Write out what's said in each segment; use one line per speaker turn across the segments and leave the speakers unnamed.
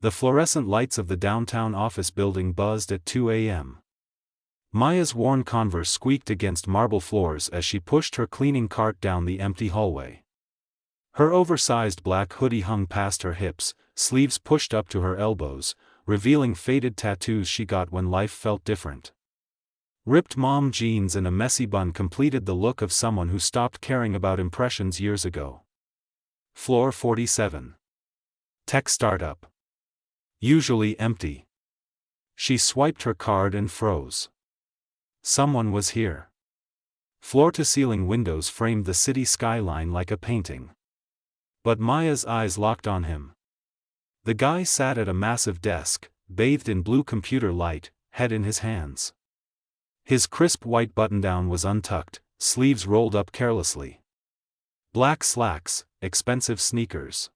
The fluorescent lights of the downtown office building buzzed at 2 a.m. Maya's worn Converse squeaked against marble floors as she pushed her cleaning cart down the empty hallway. Her oversized black hoodie hung past her hips, sleeves pushed up to her elbows, revealing faded tattoos she got when life felt different. Ripped mom jeans and a messy bun completed the look of someone who stopped caring about impressions years ago. Floor 47. Tech startup. Usually empty. She swiped her card and froze. Someone was here. Floor-to-ceiling windows framed the city skyline like a painting. But Maya's eyes locked on him. The guy sat at a massive desk, bathed in blue computer light, head in his hands. His crisp white button-down was untucked, sleeves rolled up carelessly. Black slacks, expensive sneakers.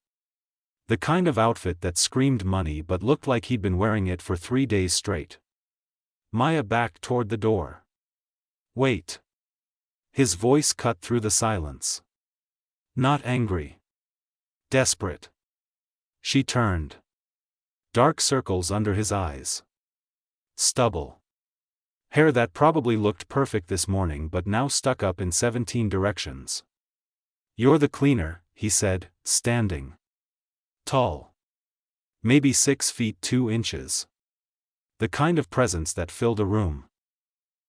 The kind of outfit that screamed money but looked like he'd been wearing it for 3 days straight. Maya backed toward the door. Wait. His voice cut through the silence. Not angry. Desperate. She turned. Dark circles under his eyes. Stubble. Hair that probably looked perfect this morning but now stuck up in 17 directions. You're the cleaner, he said, standing. Tall. Maybe 6 feet 2 inches. The kind of presence that filled a room.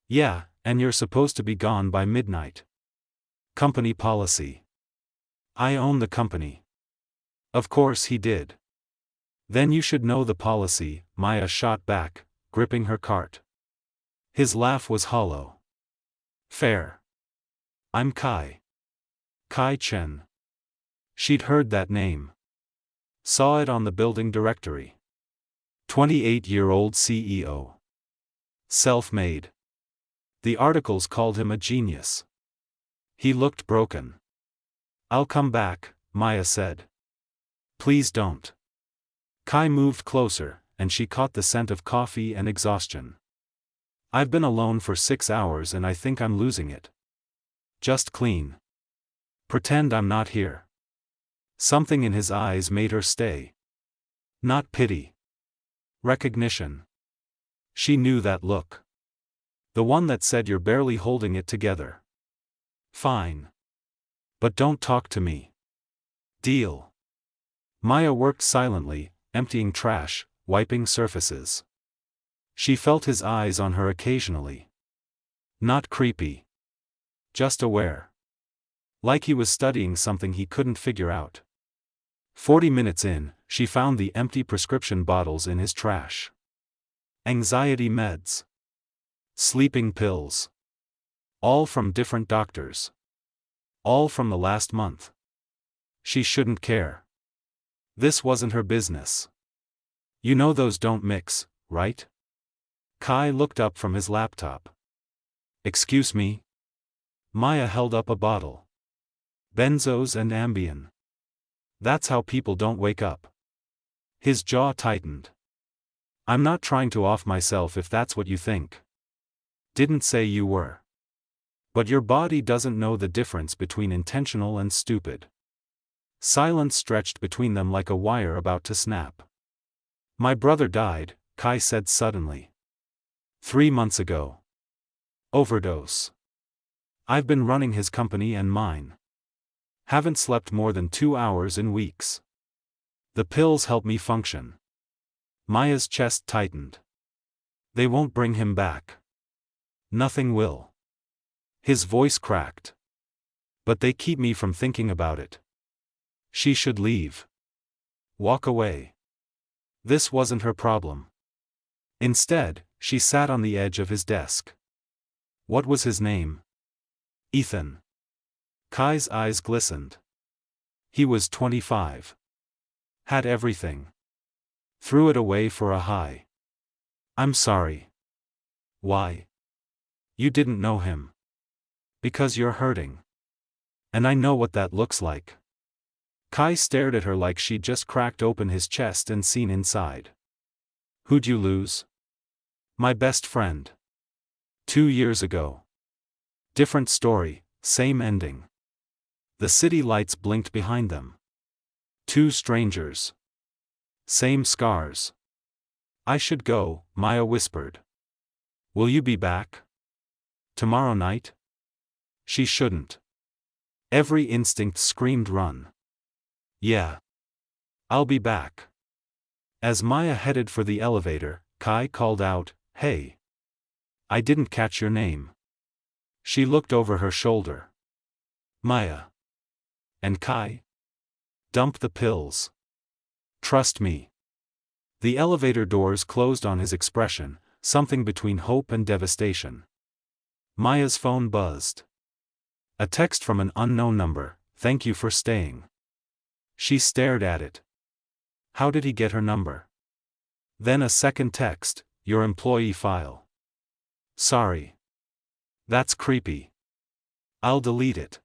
Yeah, and you're supposed to be gone by midnight. Company policy. I own the company. Of course he did. Then you should know the policy, Maya shot back, gripping her cart. His laugh was hollow. Fair. I'm Kai. Kai Chen. She'd heard that name. Saw it on the building directory. 28-year-old CEO. Self-made. The articles called him a genius. He looked broken. I'll come back, Maya said. Please don't. Kai moved closer, and she caught the scent of coffee and exhaustion. I've been alone for 6 hours and I think I'm losing it. Just clean. Pretend I'm not here. Something in his eyes made her stay. Not pity. Recognition. She knew that look. The one that said you're barely holding it together. Fine. But don't talk to me. Deal. Maya worked silently, emptying trash, wiping surfaces. She felt his eyes on her occasionally. Not creepy. Just aware. Like he was studying something he couldn't figure out. 40 minutes in, she found the empty prescription bottles in his trash. Anxiety meds. Sleeping pills. All from different doctors. All from the last month. She shouldn't care. This wasn't her business. You know those don't mix, right? Kai looked up from his laptop. Excuse me? Maya held up a bottle. Benzos and Ambien. That's how people don't wake up. His jaw tightened. I'm not trying to off myself if that's what you think. Didn't say you were. But your body doesn't know the difference between intentional and stupid. Silence stretched between them like a wire about to snap. My brother died, Kai said suddenly. 3 months ago. Overdose. I've been running his company and mine. Haven't slept more than 2 hours in weeks. The pills help me function. Maya's chest tightened. They won't bring him back. Nothing will. His voice cracked. But they keep me from thinking about it. She should leave. Walk away. This wasn't her problem. Instead, she sat on the edge of his desk. What was his name? Ethan. Kai's eyes glistened. He was 25. Had everything. Threw it away for a high. I'm sorry. Why? You didn't know him. Because you're hurting. And I know what that looks like. Kai stared at her like she'd just cracked open his chest and seen inside. Who'd you lose? My best friend. 2 years ago. Different story, same ending. The city lights blinked behind them. 2 strangers. Same scars. I should go, Maya whispered. Will you be back? Tomorrow night? She shouldn't. Every instinct screamed run. Yeah. I'll be back. As Maya headed for the elevator, Kai called out, "Hey. I didn't catch your name." She looked over her shoulder. Maya. And Kai? Dump the pills. Trust me. The elevator doors closed on his expression, something between hope and devastation. Maya's phone buzzed. A text from an unknown number, "Thank you for staying." She stared at it. How did he get her number? Then a second text, "Your employee file." Sorry. That's creepy. I'll delete it.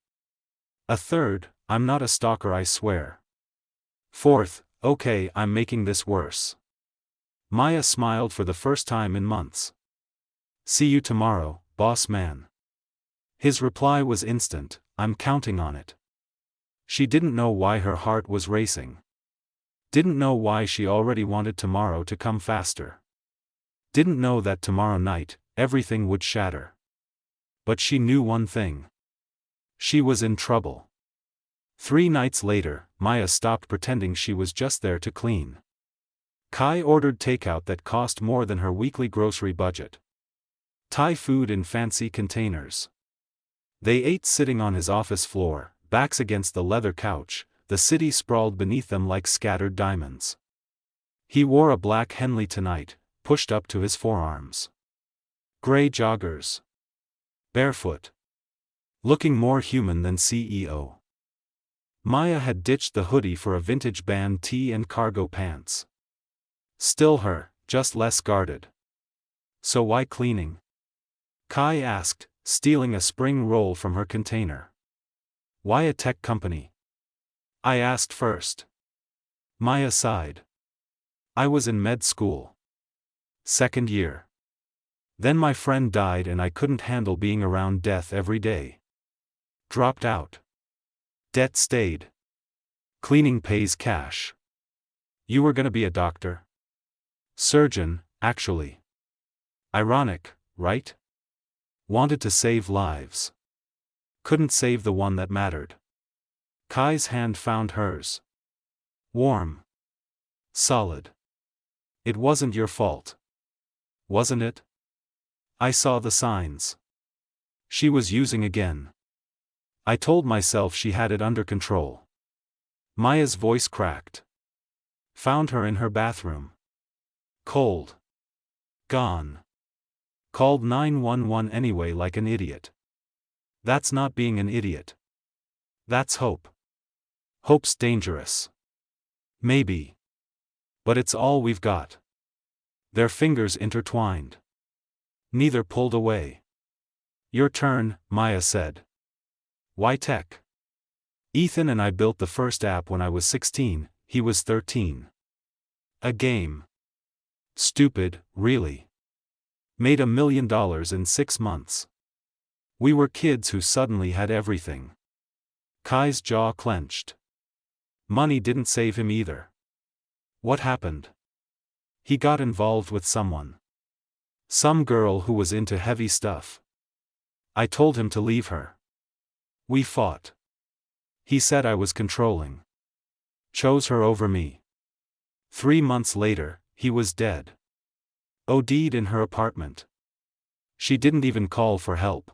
A third, "I'm not a stalker, I swear." Fourth, "Okay, I'm making this worse." Maya smiled for the first time in months. "See you tomorrow, boss man." His reply was instant, "I'm counting on it." She didn't know why her heart was racing. Didn't know why she already wanted tomorrow to come faster. Didn't know that tomorrow night, everything would shatter. But she knew one thing. She was in trouble. 3 nights later, Maya stopped pretending she was just there to clean. Kai ordered takeout that cost more than her weekly grocery budget. Thai food in fancy containers. They ate sitting on his office floor, backs against the leather couch, the city sprawled beneath them like scattered diamonds. He wore a black Henley tonight, pushed up to his forearms. Gray joggers. Barefoot. Looking more human than CEO. Maya had ditched the hoodie for a vintage band tee and cargo pants. Still her, just less guarded. So why cleaning? Kai asked, stealing a spring roll from her container. Why a tech company? I asked first. Maya sighed. I was in med school. 2nd year. Then my friend died and I couldn't handle being around death every day. Dropped out. Debt stayed. Cleaning pays cash. You were gonna be a doctor? Surgeon, actually. Ironic, right? Wanted to save lives. Couldn't save the one that mattered. Kai's hand found hers. Warm. Solid. It wasn't your fault. Wasn't it? I saw the signs. She was using again. I told myself she had it under control. Maya's voice cracked. Found her in her bathroom. Cold. Gone. Called 911 anyway like an idiot. That's not being an idiot. That's hope. Hope's dangerous. Maybe. But it's all we've got. Their fingers intertwined. Neither pulled away. Your turn, Maya said. Why tech? Ethan and I built the first app when I was 16, he was 13. A game. Stupid, really. Made $1 million in 6 months. We were kids who suddenly had everything. Kai's jaw clenched. Money didn't save him either. What happened? He got involved with someone. Some girl who was into heavy stuff. I told him to leave her. We fought. He said I was controlling. Chose her over me. 3 months later, he was dead. OD'd in her apartment. She didn't even call for help.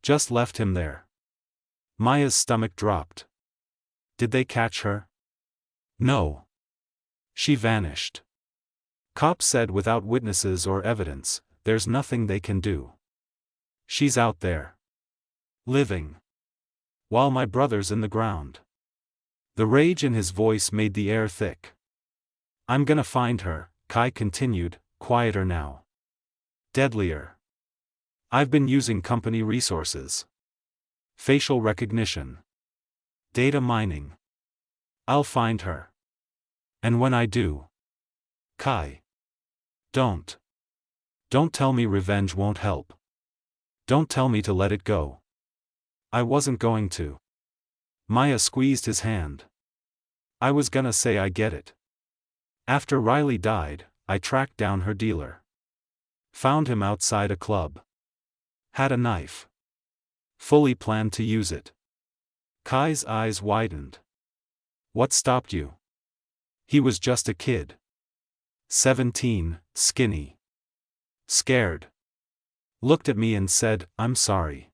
Just left him there. Maya's stomach dropped. Did they catch her? No. She vanished. Cops said without witnesses or evidence, there's nothing they can do. She's out there. Living. While my brother's in the ground. The rage in his voice made the air thick. I'm gonna find her, Kai continued, quieter now. Deadlier. I've been using company resources. Facial recognition. Data mining. I'll find her. And when I do. Kai. Don't. Don't tell me revenge won't help. Don't tell me to let it go. I wasn't going to. Maya squeezed his hand. I was gonna say I get it. After Riley died, I tracked down her dealer. Found him outside a club. Had a knife. Fully planned to use it. Kai's eyes widened. What stopped you? He was just a kid. 17, skinny. Scared. Looked at me and said, "I'm sorry."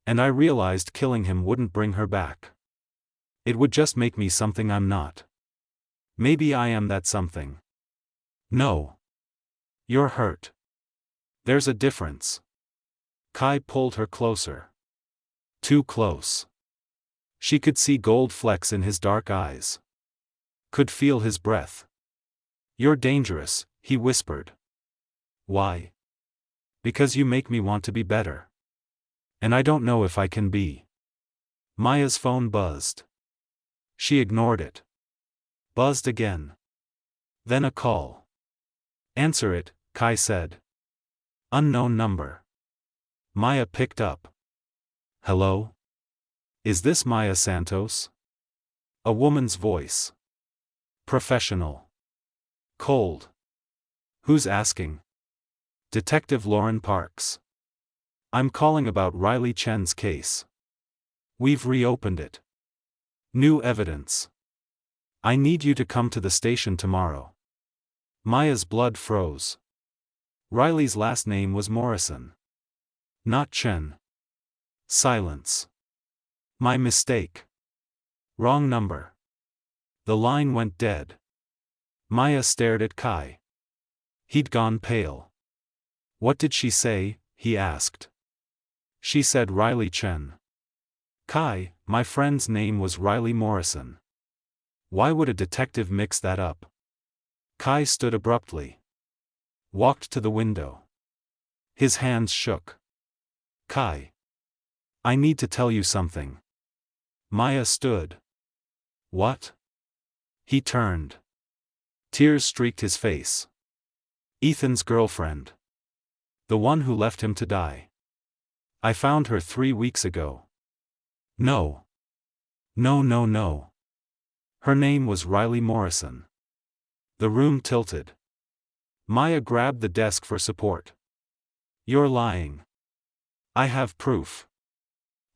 And I realized killing him wouldn't bring her back. It would just make me something I'm not. Maybe I am that something. No. You're hurt. There's a difference. Kai pulled her closer. Too close. She could see gold flecks in his dark eyes. Could feel his breath. You're dangerous, he whispered. Why? Because you make me want to be better. And I don't know if I can be. Maya's phone buzzed. She ignored it. Buzzed again. Then a call. Answer it, Kai said. Unknown number. Maya picked up. Hello? Is this Maya Santos? A woman's voice. Professional. Cold. Who's asking? Detective Lauren Parks. I'm calling about Riley Chen's case. We've reopened it. New evidence. I need you to come to the station tomorrow. Maya's blood froze. Riley's last name was Morrison. Not Chen. Silence. My mistake. Wrong number. The line went dead. Maya stared at Kai. He'd gone pale. What did she say? He asked. She said Riley Chen. Kai, my friend's name was Riley Morrison. Why would a detective mix that up? Kai stood abruptly. Walked to the window. His hands shook. Kai. I need to tell you something. Maya stood. What? He turned. Tears streaked his face. Ethan's girlfriend. The one who left him to die. I found her 3 weeks ago. No. No. Her name was Riley Morrison. The room tilted. Maya grabbed the desk for support. You're lying. I have proof.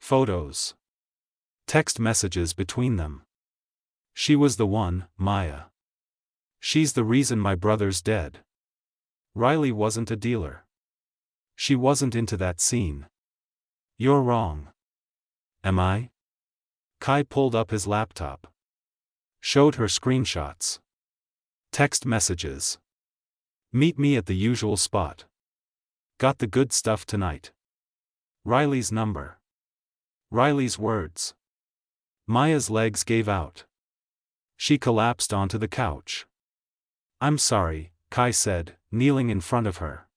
Photos. Text messages between them. She was the one, Maya. She's the reason my brother's dead. Riley wasn't a dealer. She wasn't into that scene. You're wrong. Am I? Kai pulled up his laptop. Showed her screenshots. Text messages. Meet me at the usual spot. Got the good stuff tonight. Riley's number. Riley's words. Maya's legs gave out. She collapsed onto the couch. I'm sorry, Kai said, kneeling in front of her.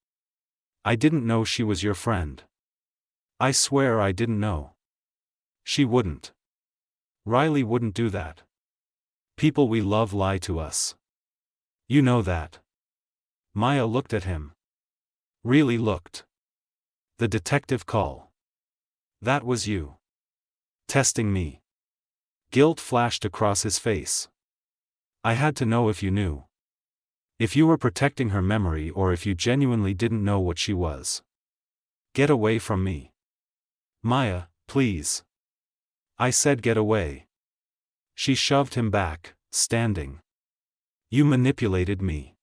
I didn't know she was your friend. I swear I didn't know. She wouldn't. Riley wouldn't do that. People we love lie to us. You know that. Maya looked at him. Really looked. The detective call. That was you. Testing me. Guilt flashed across his face. I had to know if you knew. If you were protecting her memory or if you genuinely didn't know what she was. Get away from me. Maya, please. I said get away. She shoved him back, standing. You manipulated me.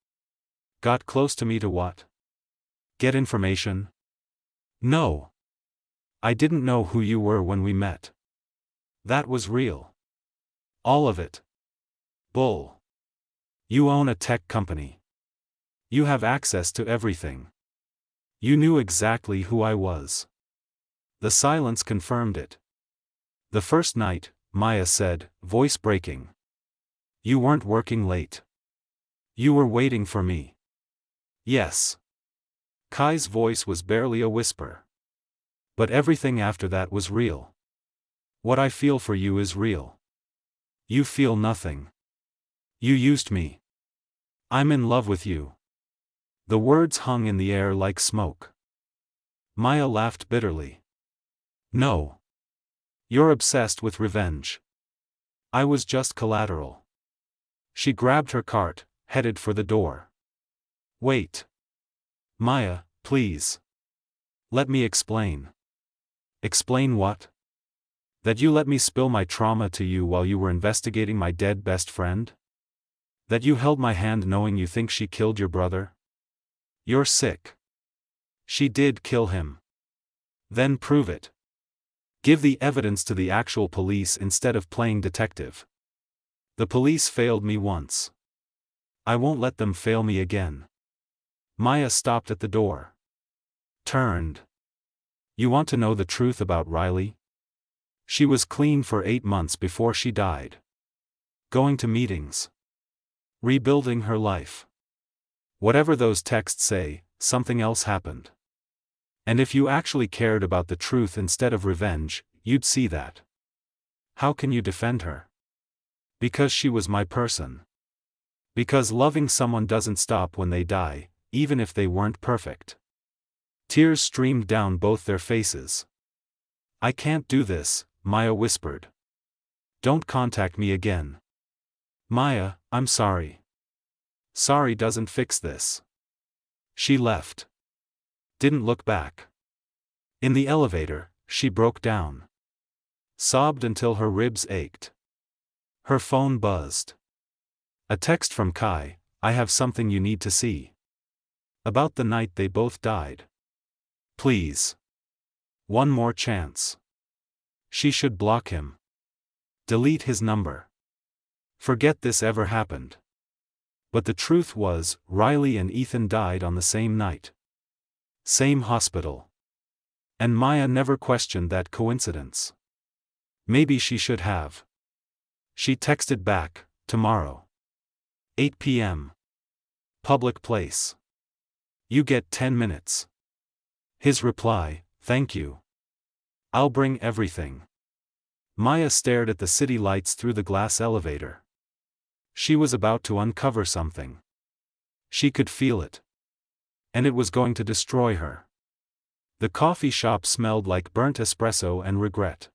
Got close to me to what? Get information? No. I didn't know who you were when we met. That was real. All of it. Bull. You own a tech company. You have access to everything. You knew exactly who I was. The silence confirmed it. The first night, Maya said, voice breaking. You weren't working late. You were waiting for me. Yes. Kai's voice was barely a whisper. But everything after that was real. What I feel for you is real. You feel nothing. You used me. I'm in love with you. The words hung in the air like smoke. Maya laughed bitterly. No. You're obsessed with revenge. I was just collateral. She grabbed her cart, headed for the door. Wait. Maya, please. Let me explain. Explain what? That you let me spill my trauma to you while you were investigating my dead best friend? That you held my hand knowing you think she killed your brother? You're sick. She did kill him. Then prove it. Give the evidence to the actual police instead of playing detective. The police failed me once. I won't let them fail me again. Maya stopped at the door. Turned. You want to know the truth about Riley? She was clean for 8 months before she died. Going to meetings. Rebuilding her life. Whatever those texts say, something else happened. And if you actually cared about the truth instead of revenge, you'd see that. How can you defend her? Because she was my person. Because loving someone doesn't stop when they die, even if they weren't perfect. Tears streamed down both their faces. I can't do this, Maya whispered. Don't contact me again. Maya, I'm sorry. Sorry doesn't fix this. She left. Didn't look back. In the elevator, she broke down. Sobbed until her ribs ached. Her phone buzzed. A text from Kai, I have something you need to see. About the night they both died. Please. One more chance. She should block him. Delete his number. Forget this ever happened. But the truth was, Riley and Ethan died on the same night. Same hospital. And Maya never questioned that coincidence. Maybe she should have. She texted back, tomorrow. 8 p.m. Public place. You get 10 minutes. His reply, thank you. I'll bring everything. Maya stared at the city lights through the glass elevator. She was about to uncover something. She could feel it. And it was going to destroy her. The coffee shop smelled like burnt espresso and regret.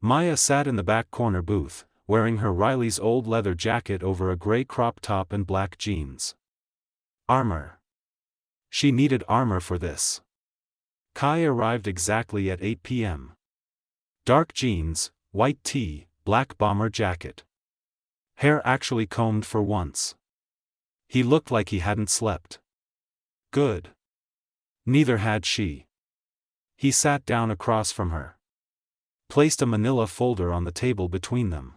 Maya sat in the back corner booth, wearing her Riley's old leather jacket over a gray crop top and black jeans. Armor. She needed armor for this. Kai arrived exactly at 8 p.m. Dark jeans, white tee, black bomber jacket. Hair actually combed for once. He looked like he hadn't slept. Good. Neither had she. He sat down across from her. Placed a manila folder on the table between them.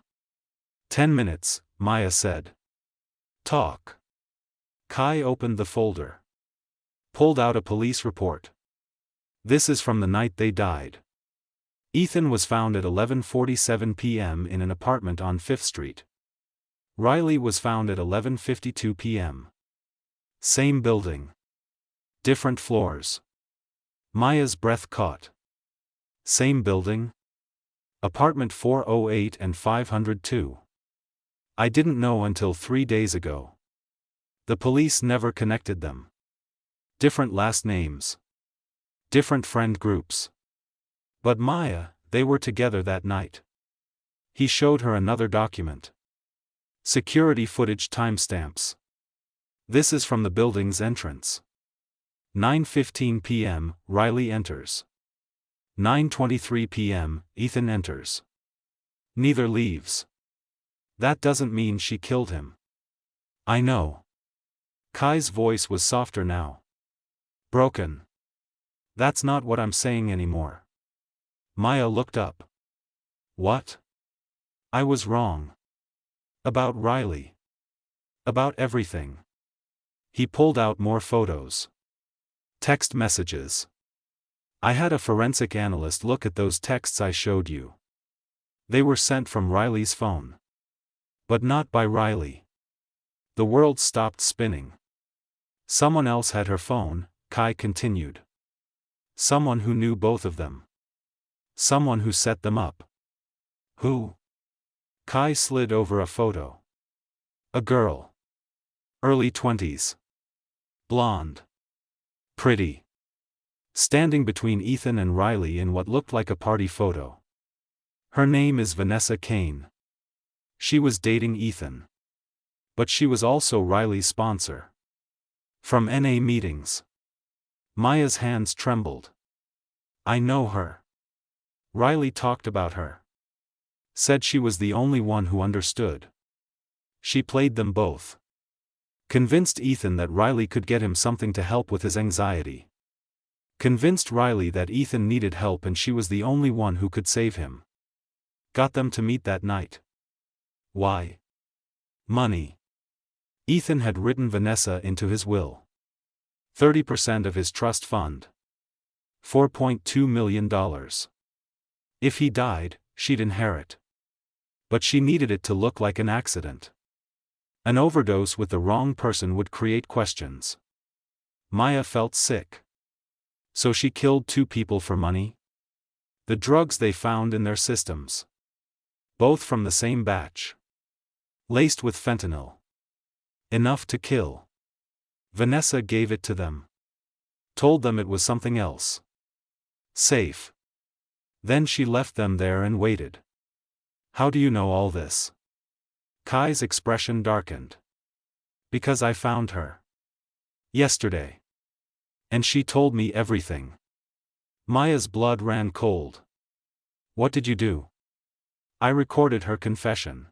10 minutes, Maya said. Talk. Kai opened the folder. Pulled out a police report. This is from the night they died. Ethan was found at 11:47 p.m. in an apartment on 5th Street. Riley was found at 11:52 p.m. Same building. Different floors. Maya's breath caught. Same building? Apartment 408 and 502. I didn't know until 3 days ago. The police never connected them. Different last names. Different friend groups. But Maya, they were together that night. He showed her another document. Security footage timestamps. This is from the building's entrance. 9:15 p.m., Riley enters. 9:23 p.m., Ethan enters. Neither leaves. That doesn't mean she killed him. I know. Kai's voice was softer now. Broken. That's not what I'm saying anymore. Maya looked up. What? I was wrong. About Riley. About everything. He pulled out more photos. Text messages. I had a forensic analyst look at those texts I showed you. They were sent from Riley's phone. But not by Riley. The world stopped spinning. Someone else had her phone, Kai continued. Someone who knew both of them. Someone who set them up. Who? Kai slid over a photo. A girl. Early 20s. Blonde. Pretty. Standing between Ethan and Riley in what looked like a party photo. Her name is Vanessa Kane. She was dating Ethan. But she was also Riley's sponsor. From NA meetings. Maya's hands trembled. I know her. Riley talked about her. Said she was the only one who understood. She played them both. Convinced Ethan that Riley could get him something to help with his anxiety. Convinced Riley that Ethan needed help and she was the only one who could save him. Got them to meet that night. Why? Money. Ethan had written Vanessa into his will. 30% of his trust fund. $4.2 million. If he died, she'd inherit. But she needed it to look like an accident. An overdose with the wrong person would create questions. Maya felt sick. So she killed 2 people for money? The drugs they found in their systems. Both from the same batch. Laced with fentanyl. Enough to kill. Vanessa gave it to them. Told them it was something else. Safe. Then she left them there and waited. How do you know all this? Kai's expression darkened. Because I found her. Yesterday. And she told me everything. Maya's blood ran cold. What did you do? I recorded her confession.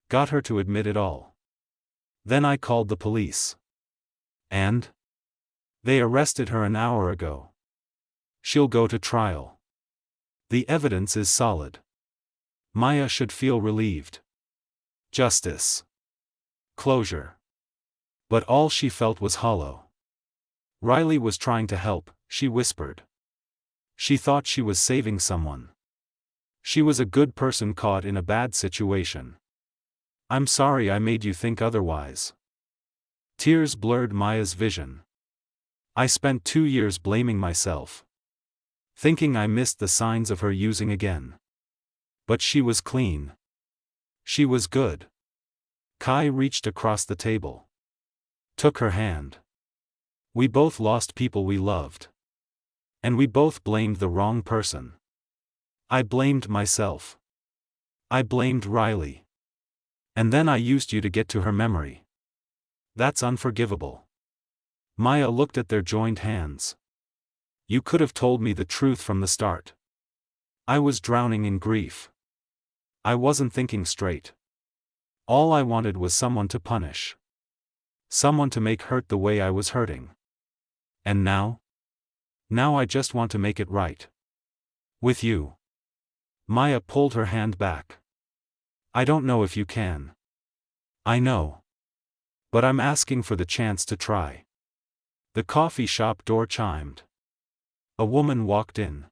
Got her to admit it all. Then I called the police. And? They arrested her an hour ago. She'll go to trial. The evidence is solid. Maya should feel relieved. Justice. Closure. But all she felt was hollow. Riley was trying to help, she whispered. She thought she was saving someone. She was a good person caught in a bad situation. I'm sorry I made you think otherwise. Tears blurred Maya's vision. I spent 2 years blaming myself. Thinking I missed the signs of her using again. But she was clean. She was good. Kai reached across the table. Took her hand. We both lost people we loved. And we both blamed the wrong person. I blamed myself. I blamed Riley. And then I used you to get to her memory. That's unforgivable. Maya looked at their joined hands. You could have told me the truth from the start. I was drowning in grief. I wasn't thinking straight. All I wanted was someone to punish. Someone to make hurt the way I was hurting. And now? Now I just want to make it right. With you. Maya pulled her hand back. I don't know if you can. I know. But I'm asking for the chance to try. The coffee shop door chimed. A woman walked in.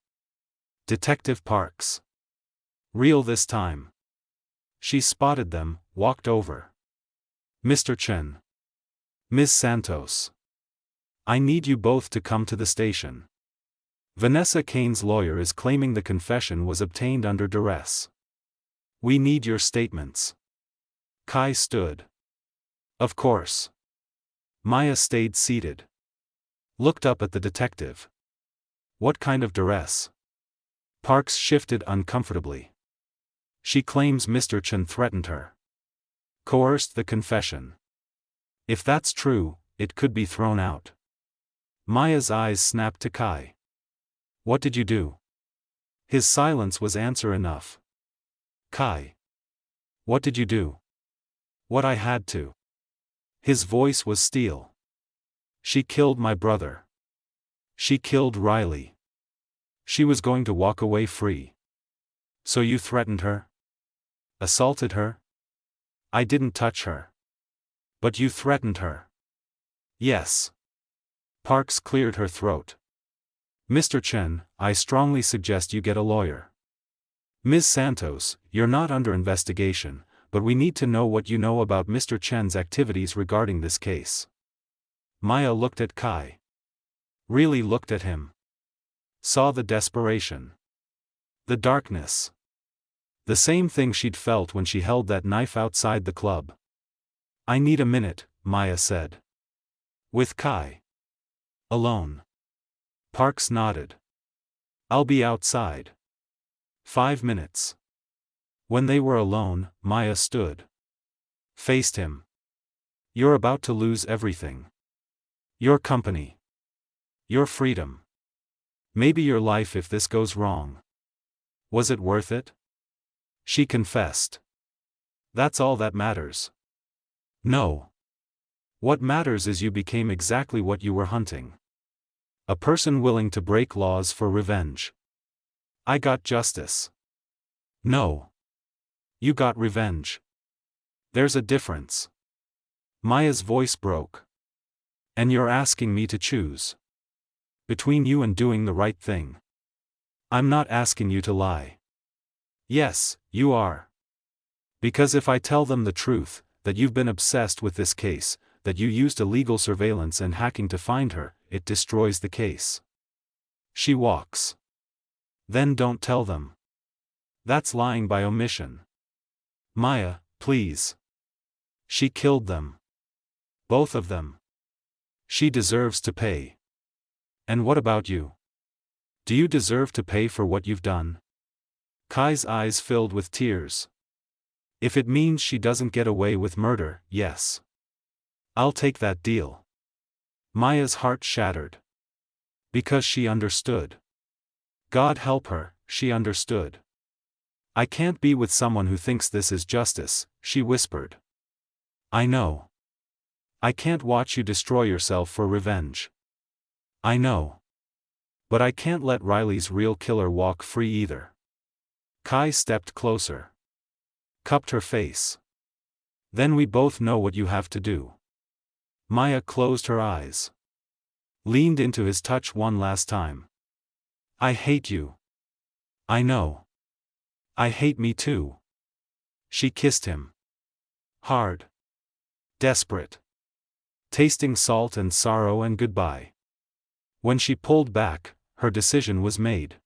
Detective Parks. Real this time. She spotted them, walked over. Mr. Chen. Ms. Santos. I need you both to come to the station. Vanessa Kane's lawyer is claiming the confession was obtained under duress. We need your statements. Kai stood. Of course. Maya stayed seated. Looked up at the detective. What kind of duress? Parks shifted uncomfortably. She claims Mr. Chen threatened her. Coerced the confession. If that's true, it could be thrown out. Maya's eyes snapped to Kai. What did you do? His silence was answer enough. Kai. What did you do? What I had to. His voice was steel. She killed my brother. She killed Riley. She was going to walk away free. So you threatened her? Assaulted her? I didn't touch her. But you threatened her. Yes. Parks cleared her throat. Mr. Chen, I strongly suggest you get a lawyer. Ms. Santos, you're not under investigation, but we need to know what you know about Mr. Chen's activities regarding this case. Maya looked at Kai. Really looked at him. Saw the desperation. The darkness. The same thing she'd felt when she held that knife outside the club. I need a minute, Maya said. With Kai. Alone. Parks nodded. I'll be outside. 5 minutes. When they were alone, Maya stood. Faced him. You're about to lose everything. Your company. Your freedom. Maybe your life if this goes wrong. Was it worth it? She confessed. That's all that matters. No. What matters is you became exactly what you were hunting. A person willing to break laws for revenge. I got justice. No. You got revenge. There's a difference. Maya's voice broke. And you're asking me to choose between you and doing the right thing. I'm not asking you to lie. Yes, you are. Because if I tell them the truth, that you've been obsessed with this case, that you used illegal surveillance and hacking to find her, it destroys the case. She walks. Then don't tell them. That's lying by omission. Maya, please. She killed them. Both of them. She deserves to pay. And what about you? Do you deserve to pay for what you've done? Kai's eyes filled with tears. If it means she doesn't get away with murder, yes. I'll take that deal. Maya's heart shattered. Because she understood. God help her, she understood. I can't be with someone who thinks this is justice, she whispered. I know. I can't watch you destroy yourself for revenge. I know. But I can't let Riley's real killer walk free either. Kai stepped closer. Cupped her face. Then we both know what you have to do. Maya closed her eyes. Leaned into his touch one last time. I hate you. I know. I hate me too. She kissed him. Hard. Desperate. Tasting salt and sorrow and goodbye. When she pulled back, her decision was made.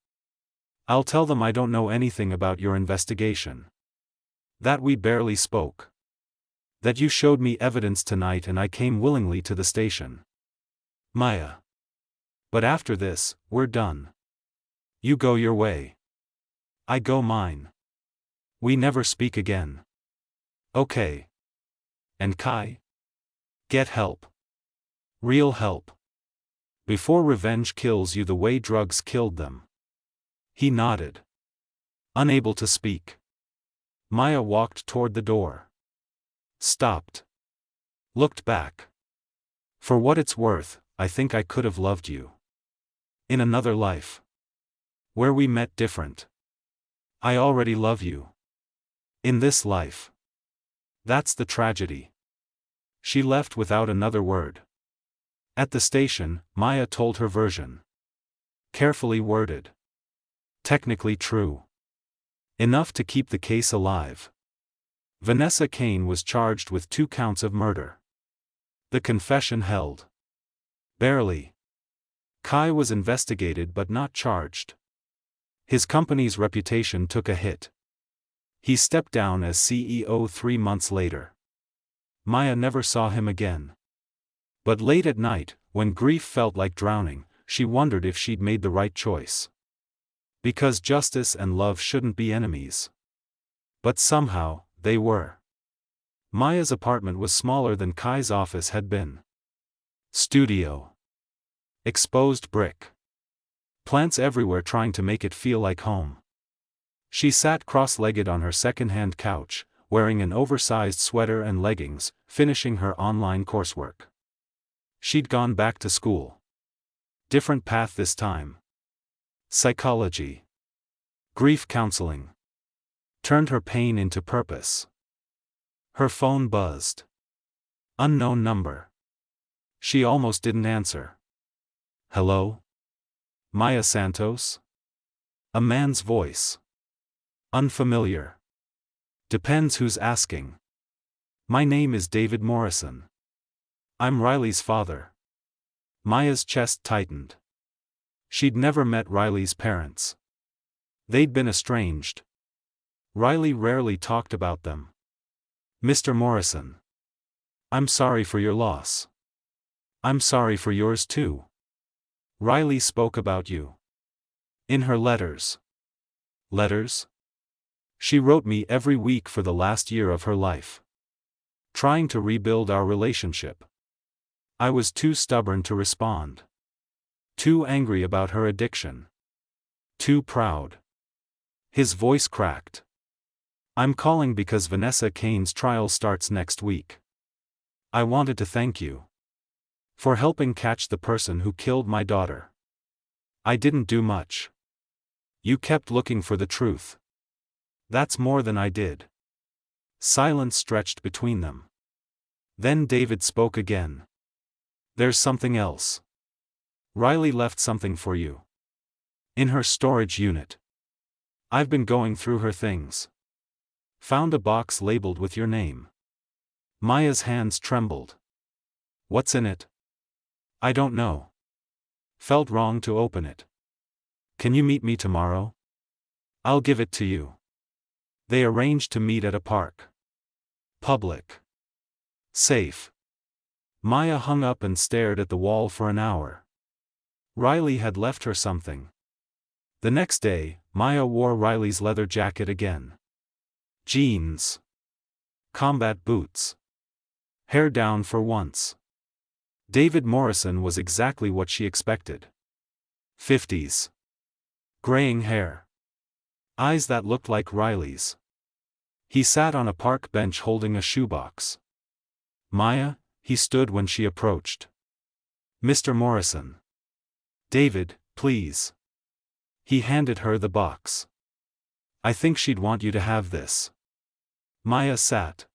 I'll tell them I don't know anything about your investigation. That we barely spoke. That you showed me evidence tonight and I came willingly to the station. Maya. But after this, we're done. You go your way. I go mine. We never speak again. Okay. And Kai? Get help. Real help. Before revenge kills you the way drugs killed them. He nodded. Unable to speak. Maya walked toward the door. Stopped. Looked back. For what it's worth, I think I could have loved you. In another life. Where we met different. I already love you. In this life. That's the tragedy. She left without another word. At the station, Maya told her version. Carefully worded. Technically true. Enough to keep the case alive. Vanessa Kane was charged with 2 counts of murder. The confession held. Barely. Kai was investigated but not charged. His company's reputation took a hit. He stepped down as CEO 3 months later. Maya never saw him again. But late at night, when grief felt like drowning, she wondered if she'd made the right choice. Because justice and love shouldn't be enemies. But somehow, they were. Maya's apartment was smaller than Kai's office had been. Studio. Exposed brick. Plants everywhere trying to make it feel like home. She sat cross-legged on her second-hand couch, wearing an oversized sweater and leggings, finishing her online coursework. She'd gone back to school. Different path this time. Psychology. Grief counseling. Turned her pain into purpose. Her phone buzzed. Unknown number. She almost didn't answer. Hello? Maya Santos? A man's voice. Unfamiliar. Depends who's asking. My name is David Morrison. I'm Riley's father. Maya's chest tightened. She'd never met Riley's parents. They'd been estranged. Riley rarely talked about them. Mr. Morrison. I'm sorry for your loss. I'm sorry for yours too. Riley spoke about you. In her letters. Letters? She wrote me every week for the last year of her life. trying to rebuild our relationship. I was too stubborn to respond. Too angry about her addiction. Too proud. His voice cracked. I'm calling because Vanessa Kane's trial starts next week. I wanted to thank you for helping catch the person who killed my daughter. I didn't do much. You kept looking for the truth. That's more than I did. Silence stretched between them. Then David spoke again. There's something else. Riley left something for you. In her storage unit. I've been going through her things. Found a box labeled with your name. Maya's hands trembled. What's in it? I don't know. Felt wrong to open it. Can you meet me tomorrow? I'll give it to you. They arranged to meet at a park. Public. Safe. Maya hung up and stared at the wall for an hour. Riley had left her something. The next day, Maya wore Riley's leather jacket again. Jeans. Combat boots. Hair down for once. David Morrison was exactly what she expected. 50s. Graying hair. Eyes that looked like Riley's. He sat on a park bench holding a shoebox. Maya, he stood when she approached. Mr. Morrison. David, please. He handed her the box. I think she'd want you to have this. Maya sat.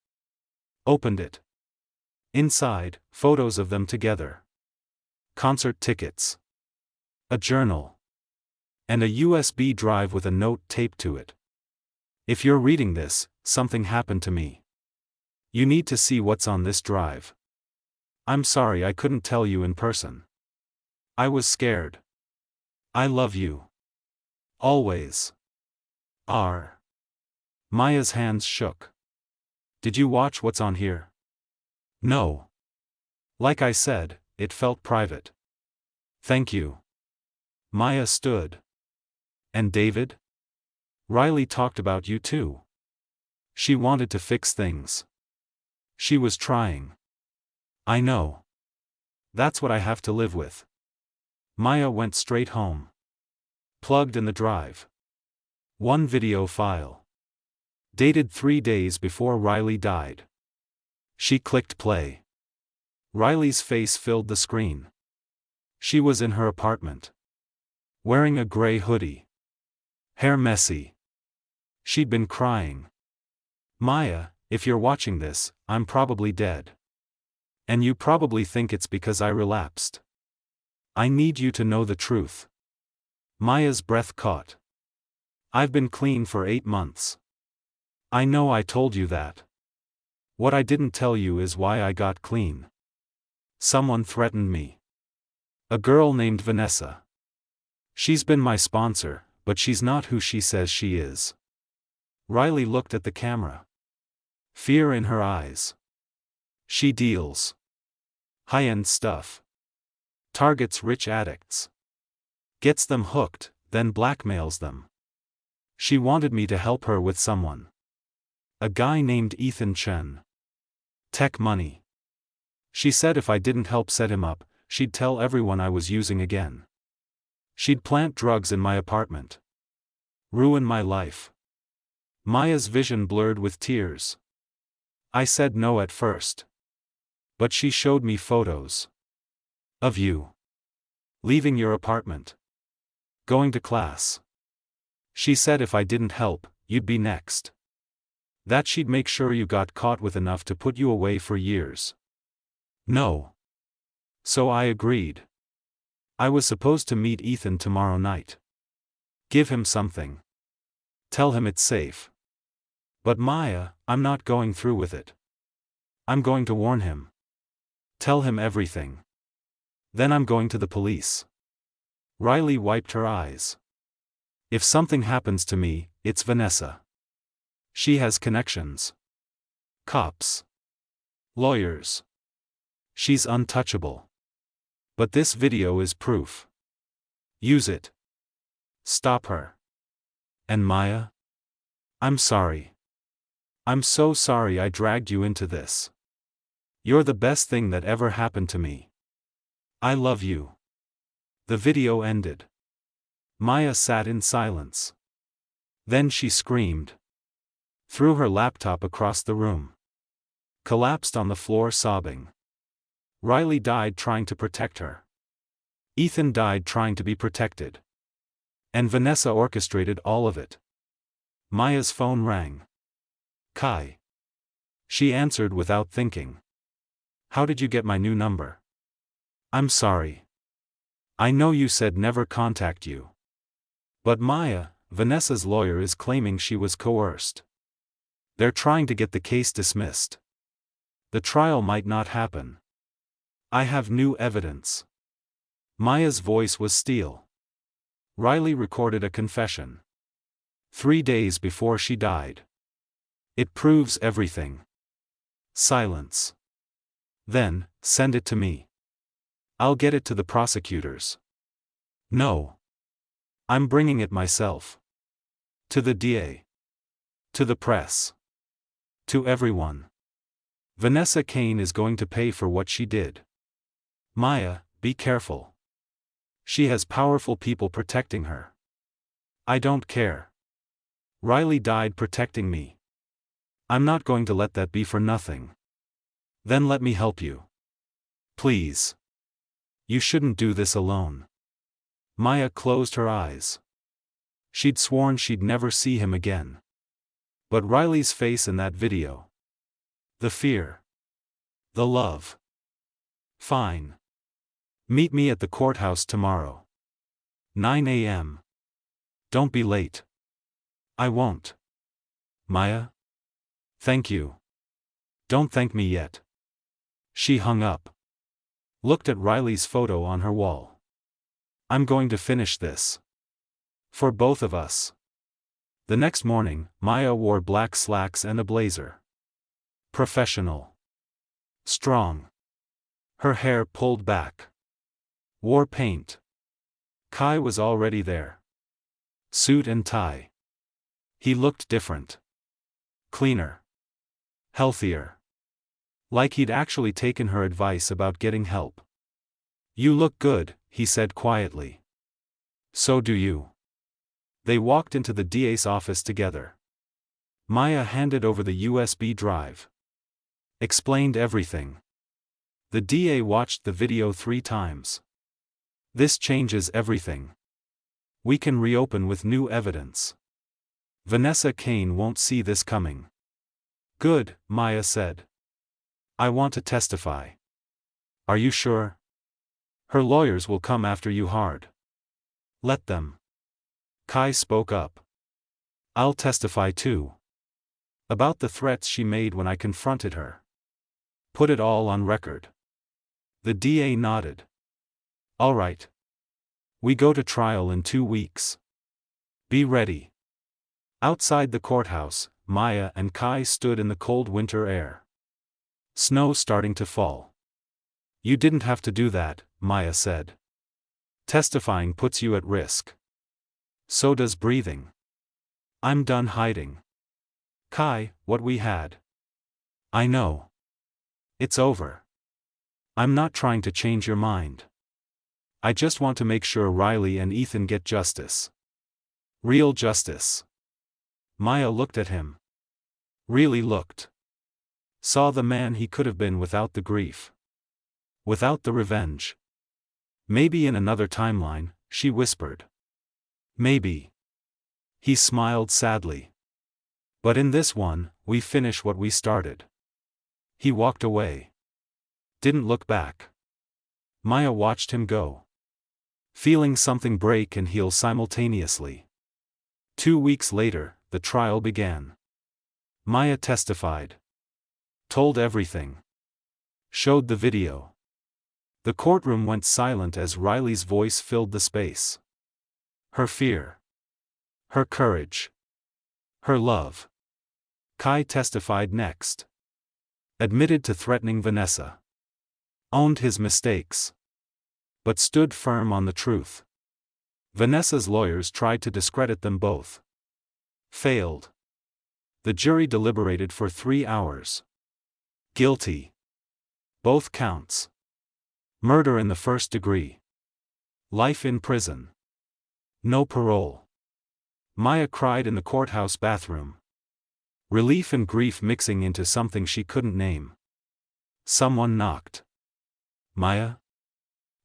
Opened it. Inside, photos of them together. Concert tickets. A journal. And a USB drive with a note taped to it. If you're reading this, something happened to me. You need to see what's on this drive. I'm sorry I couldn't tell you in person. I was scared. I love you. Always. R. Maya's hands shook. Did you watch what's on here? No. Like I said, it felt private. Thank you. Maya stood. And David? Riley talked about you too. She wanted to fix things. She was trying. I know. That's what I have to live with. Maya went straight home. Plugged in the drive. One video file. Dated 3 days before Riley died. She clicked play. Riley's face filled the screen. She was in her apartment. Wearing a gray hoodie. Hair messy. She'd been crying. Maya, if you're watching this, I'm probably dead. And you probably think it's because I relapsed. I need you to know the truth. Maya's breath caught. I've been clean for 8 months. I know I told you that. What I didn't tell you is why I got clean. Someone threatened me. A girl named Vanessa. She's been my sponsor, but she's not who she says she is. Riley looked at the camera. Fear in her eyes. She deals high-end stuff. Targets rich addicts. Gets them hooked, then blackmails them. She wanted me to help her with someone. A guy named Ethan Chen. Tech money. She said if I didn't help set him up, she'd tell everyone I was using again. She'd plant drugs in my apartment. Ruin my life. Maya's vision blurred with tears. I said no at first. But she showed me photos. Of you. Leaving your apartment. Going to class. She said if I didn't help, you'd be next. That she'd make sure you got caught with enough to put you away for years. No. So I agreed. I was supposed to meet Ethan tomorrow night. Give him something. Tell him it's safe. But Maya, I'm not going through with it. I'm going to warn him. Tell him everything. Then I'm going to the police. Riley wiped her eyes. If something happens to me, it's Vanessa. She has connections. Cops. Lawyers. She's untouchable. But this video is proof. Use it. Stop her. And Maya? I'm sorry. I'm so sorry I dragged you into this. You're the best thing that ever happened to me. I love you. The video ended. Maya sat in silence. Then she screamed. Threw her laptop across the room. Collapsed on the floor sobbing. Riley died trying to protect her. Ethan died trying to be protected. And Vanessa orchestrated all of it. Maya's phone rang. Kai. She answered without thinking. How did you get my new number? I'm sorry. I know you said never contact you. But Maya, Vanessa's lawyer is claiming she was coerced. They're trying to get the case dismissed. The trial might not happen. I have new evidence. Maya's voice was steel. Riley recorded a confession. 3 days before she died. It proves everything. Silence. Then, send it to me. I'll get it to the prosecutors. No. I'm bringing it myself. To the DA. To the press. To everyone. Vanessa Kane is going to pay for what she did. Maya, be careful. She has powerful people protecting her. I don't care. Riley died protecting me. I'm not going to let that be for nothing. Then let me help you. Please. You shouldn't do this alone. Maya closed her eyes. She'd sworn she'd never see him again. But Riley's face in that video. The fear. The love. Fine. Meet me at the courthouse tomorrow. 9 a.m. Don't be late. I won't. Maya? Thank you. Don't thank me yet. She hung up. Looked at Riley's photo on her wall. I'm going to finish this. For both of us. The next morning, Maya wore black slacks and a blazer. Professional. Strong. Her hair pulled back. Wore paint. Kai was already there. Suit and tie. He looked different. Cleaner. Healthier. Like he'd actually taken her advice about getting help. You look good, he said quietly. So do you. They walked into the DA's office together. Maya handed over the USB drive. Explained everything. The DA watched the video 3 times. This changes everything. We can reopen with new evidence. Vanessa Kane won't see this coming. Good, Maya said. I want to testify. Are you sure? Her lawyers will come after you hard. Let them. Kai spoke up. I'll testify too. About the threats she made when I confronted her. Put it all on record. The DA nodded. All right. We go to trial in 2 weeks. Be ready. Outside the courthouse, Maya and Kai stood in the cold winter air. Snow starting to fall. You didn't have to do that, Maya said. Testifying puts you at risk. So does breathing. I'm done hiding. Kai, what we had. I know. It's over. I'm not trying to change your mind. I just want to make sure Riley and Ethan get justice. Real justice. Maya looked at him. Really looked. Saw the man he could have been without the grief. Without the revenge. Maybe in another timeline, she whispered. Maybe. He smiled sadly. But in this one, we finish what we started. He walked away. Didn't look back. Maya watched him go. Feeling something break and heal simultaneously. 2 weeks later, the trial began. Maya testified. Told everything. Showed the video. The courtroom went silent as Riley's voice filled the space. Her fear. Her courage. Her love. Kai testified next. Admitted to threatening Vanessa. Owned his mistakes. But stood firm on the truth. Vanessa's lawyers tried to discredit them both. Failed. The jury deliberated for 3 hours. Guilty. Both counts. Murder in the first degree. Life in prison. No parole. Maya cried in the courthouse bathroom. Relief and grief mixing into something she couldn't name. Someone knocked. Maya?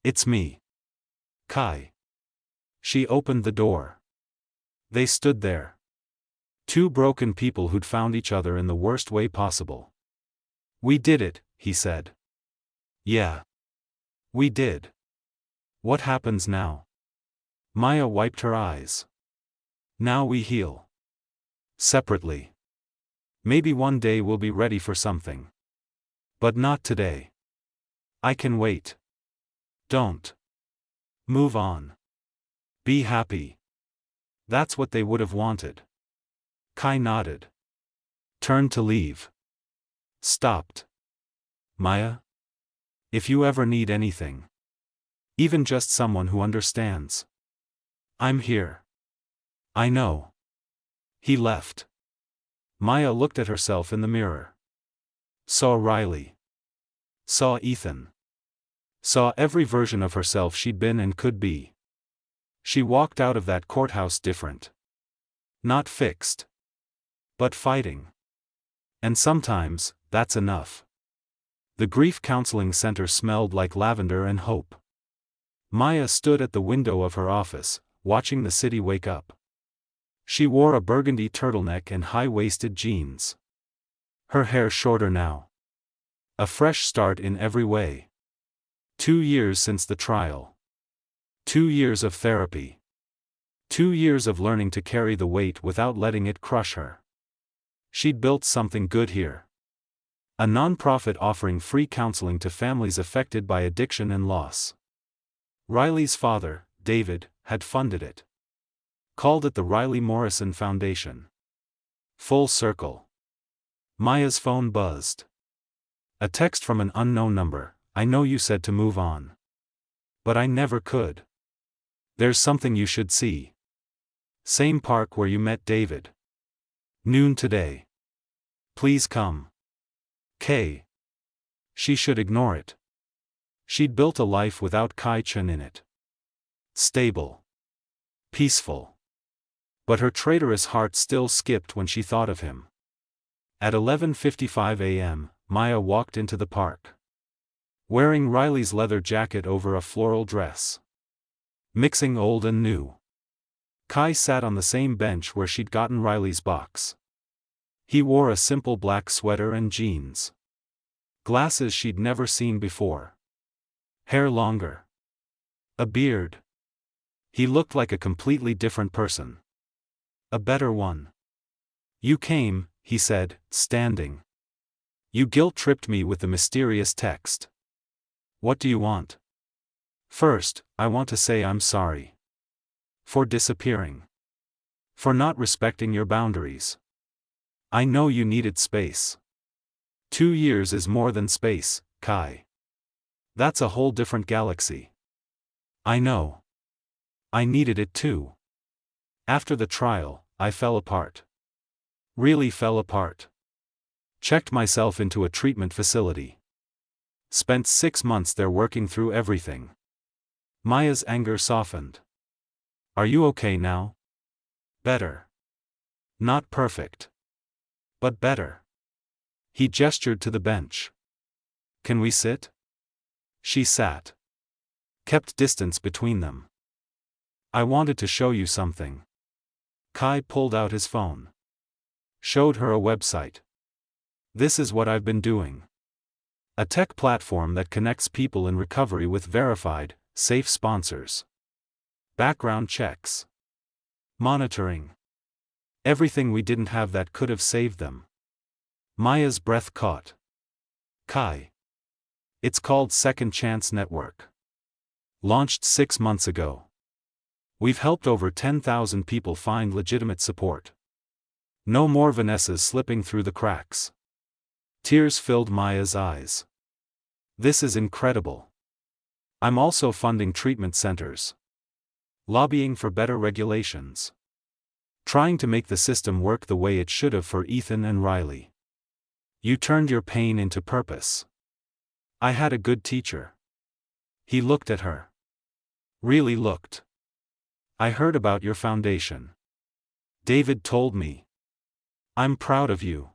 It's me. Kai. She opened the door. They stood there. Two broken people who'd found each other in the worst way possible. We did it, he said. Yeah. We did. What happens now? Maya wiped her eyes. Now we heal. Separately. Maybe one day we'll be ready for something. But not today. I can wait. Don't. Move on. Be happy. That's what they would have wanted. Kai nodded. Turned to leave. Stopped. Maya? If you ever need anything. Even just someone who understands. I'm here. I know. He left. Maya looked at herself in the mirror. Saw Riley. Saw Ethan. Saw every version of herself she'd been and could be. She walked out of that courthouse different. Not fixed. But fighting. And sometimes, that's enough. The grief counseling center smelled like lavender and hope. Maya stood at the window of her office, watching the city wake up. She wore a burgundy turtleneck and high-waisted jeans. Her hair shorter now. A fresh start in every way. 2 years since the trial. 2 years of therapy. 2 years of learning to carry the weight without letting it crush her. She'd built something good here. A non-profit offering free counseling to families affected by addiction and loss. Riley's father, David, had funded it. Called it the Riley Morrison Foundation. Full circle. Maya's phone buzzed. A text from an unknown number. I know you said to move on. But I never could. There's something you should see. Same park where you met David. Noon today. Please come. K. She should ignore it. She'd built a life without Kai-chan in it. Stable. Peaceful. But her traitorous heart still skipped when she thought of him. At 11:55 a.m., Maya walked into the park. Wearing Riley's leather jacket over a floral dress. Mixing old and new. Kai sat on the same bench where she'd gotten Riley's box. He wore a simple black sweater and jeans. Glasses she'd never seen before. Hair longer. A beard. He looked like a completely different person. A better one. You came, he said, standing. You guilt-tripped me with the mysterious text. What do you want? First, I want to say I'm sorry. For disappearing. For not respecting your boundaries. I know you needed space. 2 years is more than space, Kai. That's a whole different galaxy. I know. I needed it too. After the trial, I fell apart. Really fell apart. Checked myself into a treatment facility. Spent 6 months there working through everything. Maya's anger softened. Are you okay now? Better. Not perfect. But better. He gestured to the bench. Can we sit? She sat. Kept distance between them. I wanted to show you something. Kai pulled out his phone. Showed her a website. This is what I've been doing. A tech platform that connects people in recovery with verified, safe sponsors. Background checks. Monitoring. Everything we didn't have that could have saved them. Maya's breath caught. Kai. It's called Second Chance Network. Launched 6 months ago. We've helped over 10,000 people find legitimate support. No more Vanessas slipping through the cracks. Tears filled Maya's eyes. This is incredible. I'm also funding treatment centers. Lobbying for better regulations. Trying to make the system work the way it should have for Ethan and Riley. You turned your pain into purpose. I had a good teacher. He looked at her. Really looked. I heard about your foundation. David told me. I'm proud of you.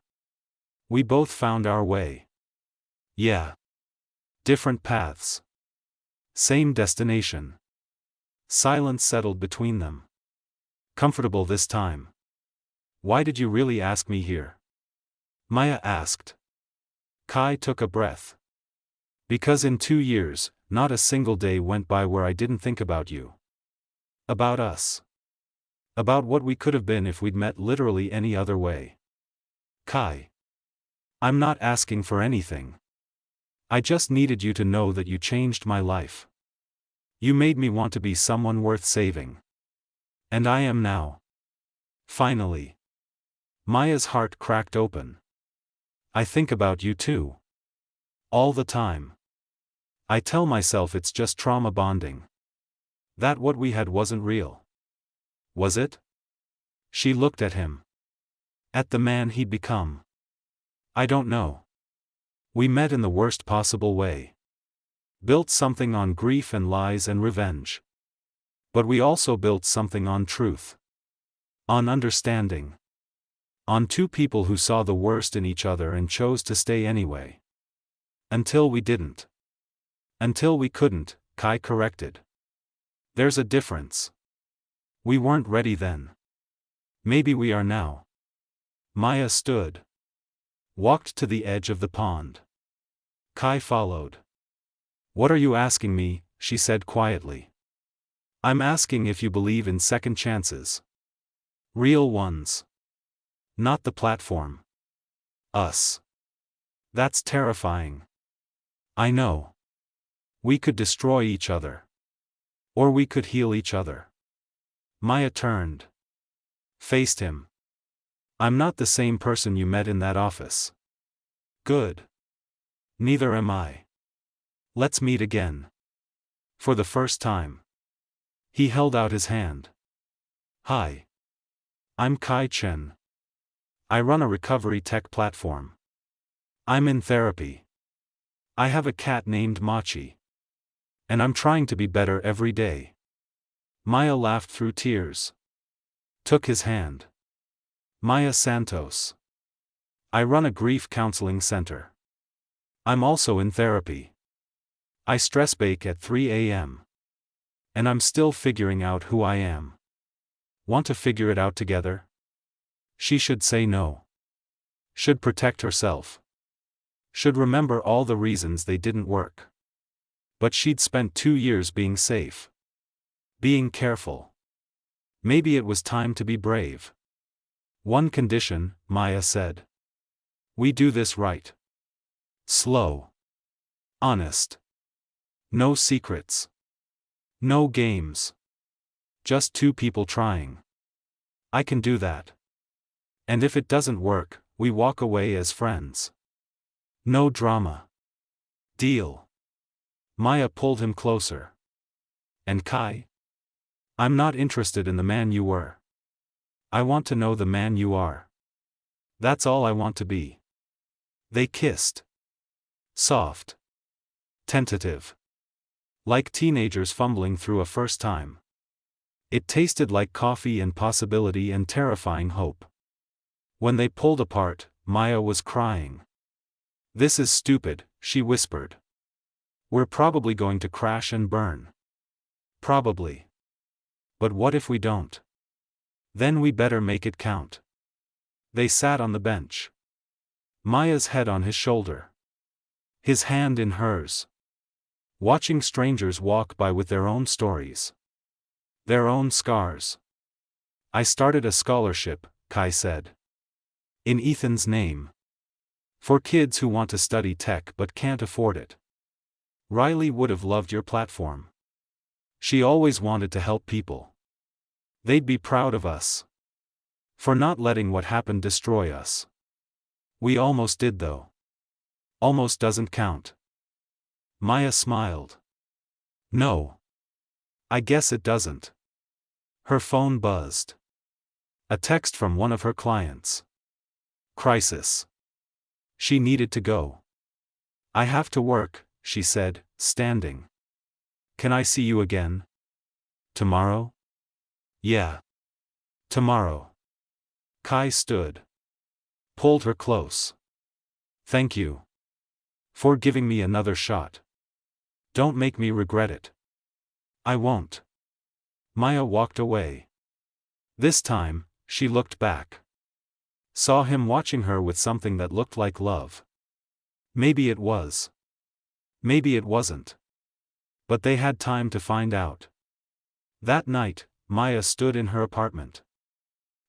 We both found our way. Yeah. Different paths. Same destination. Silence settled between them. Comfortable this time. Why did you really ask me here? Maya asked. Kai took a breath. Because in 2 years, not a single day went by where I didn't think about you. About us. About what we could have been if we'd met literally any other way. Kai. I'm not asking for anything. I just needed you to know that you changed my life. You made me want to be someone worth saving. And I am now. Finally. Maya's heart cracked open. I think about you too. All the time. I tell myself it's just trauma bonding. That what we had wasn't real. Was it? She looked at him. At the man he'd become. I don't know. We met in the worst possible way. Built something on grief and lies and revenge. But we also built something on truth. On understanding. On two people who saw the worst in each other and chose to stay anyway. Until we didn't. Until we couldn't, Kai corrected. There's a difference. We weren't ready then. Maybe we are now. Maya stood. Walked to the edge of the pond. Kai followed. What are you asking me? She said quietly. I'm asking if you believe in second chances. Real ones. Not the platform. Us. That's terrifying. I know. We could destroy each other. Or we could heal each other. Maya turned. Faced him. I'm not the same person you met in that office. Good. Neither am I. Let's meet again. For the first time. He held out his hand. Hi. I'm Kai Chen. I run a recovery tech platform. I'm in therapy. I have a cat named Machi. And I'm trying to be better every day. Maya laughed through tears. Took his hand. Maya Santos. I run a grief counseling center. I'm also in therapy. I stress bake at 3 a.m. And I'm still figuring out who I am. Want to figure it out together? She should say no. Should protect herself. Should remember all the reasons they didn't work. But she'd spent 2 years being safe. Being careful. Maybe it was time to be brave. One condition, Maya said. We do this right. Slow. Honest. No secrets. No games. Just two people trying. I can do that. And if it doesn't work, we walk away as friends. No drama. Deal. Maya pulled him closer. And Kai? I'm not interested in the man you were. I want to know the man you are. That's all I want to be. They kissed. Soft. Tentative. Like teenagers fumbling through a first time. It tasted like coffee and possibility and terrifying hope. When they pulled apart, Maya was crying. This is stupid, she whispered. We're probably going to crash and burn. Probably. But what if we don't? Then we better make it count. They sat on the bench. Maya's head on his shoulder. His hand in hers. Watching strangers walk by with their own stories. Their own scars. I started a scholarship, Kai said. In Ethan's name. For kids who want to study tech but can't afford it. Riley would have loved your platform. She always wanted to help people. They'd be proud of us. For not letting what happened destroy us. We almost did though. Almost doesn't count. Maya smiled. No. I guess it doesn't. Her phone buzzed. A text from one of her clients. Crisis. She needed to go. I have to work, she said, standing. Can I see you again? Tomorrow? Yeah. Tomorrow. Kai stood. Pulled her close. Thank you. For giving me another shot. Don't make me regret it. I won't. Maya walked away. This time, she looked back. Saw him watching her with something that looked like love. Maybe it was. Maybe it wasn't. But they had time to find out. That night, Maya stood in her apartment.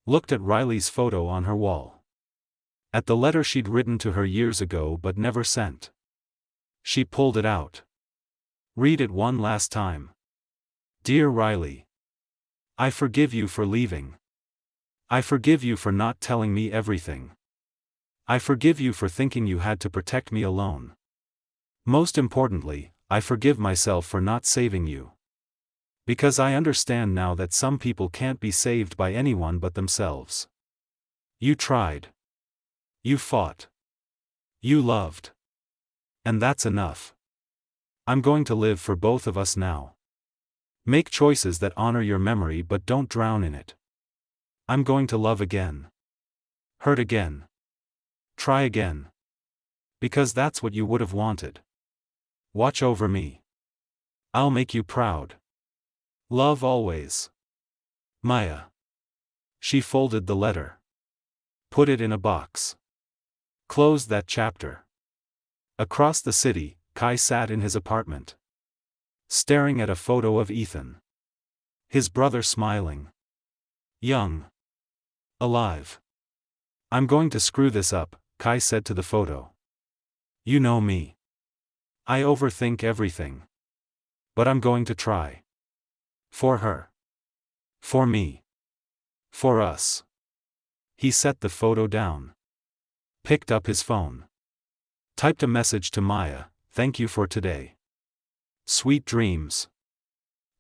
Looked at Riley's photo on her wall. At the letter she'd written to her years ago but never sent. She pulled it out. Read it one last time. Dear Riley. I forgive you for leaving. I forgive you for not telling me everything. I forgive you for thinking you had to protect me alone. Most importantly, I forgive myself for not saving you. Because I understand now that some people can't be saved by anyone but themselves. You tried. You fought. You loved. And that's enough. I'm going to live for both of us now. Make choices that honor your memory but don't drown in it. I'm going to love again. Hurt again. Try again. Because that's what you would have wanted. Watch over me. I'll make you proud. Love always. Maya. She folded the letter. Put it in a box. Closed that chapter. Across the city, Kai sat in his apartment. Staring at a photo of Ethan. His brother smiling. Young. Alive. I'm going to screw this up, Kai said to the photo. You know me. I overthink everything. But I'm going to try. For her. For me. For us. He set the photo down. Picked up his phone. Typed a message to Maya, thank you for today. Sweet dreams.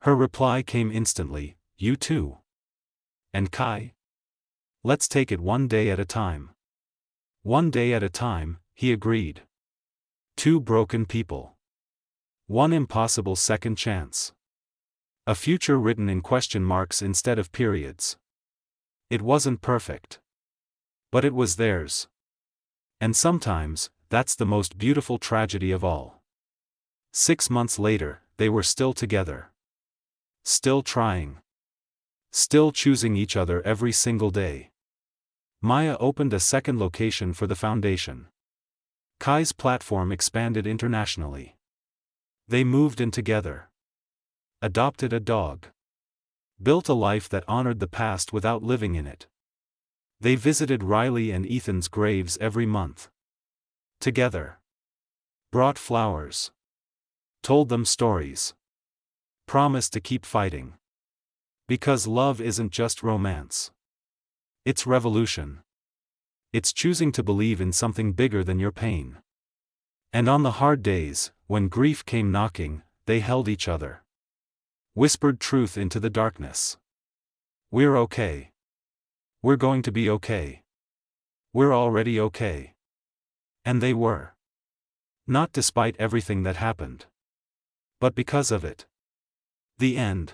Her reply came instantly, you too. And Kai? Let's take it one day at a time. One day at a time, he agreed. Two broken people. One impossible second chance. A future written in question marks instead of periods. It wasn't perfect. But it was theirs. And sometimes, that's the most beautiful tragedy of all. 6 months later, they were still together. Still trying. Still choosing each other every single day. Maya opened a second location for the foundation. Kai's platform expanded internationally. They moved in together. Adopted a dog. Built a life that honored the past without living in it. They visited Riley and Ethan's graves every month. Together. Brought flowers. Told them stories. Promised to keep fighting. Because love isn't just romance. It's revolution. It's choosing to believe in something bigger than your pain. And on the hard days, when grief came knocking, they held each other. Whispered truth into the darkness. We're okay. We're going to be okay. We're already okay. And they were. Not despite everything that happened. But because of it. The end.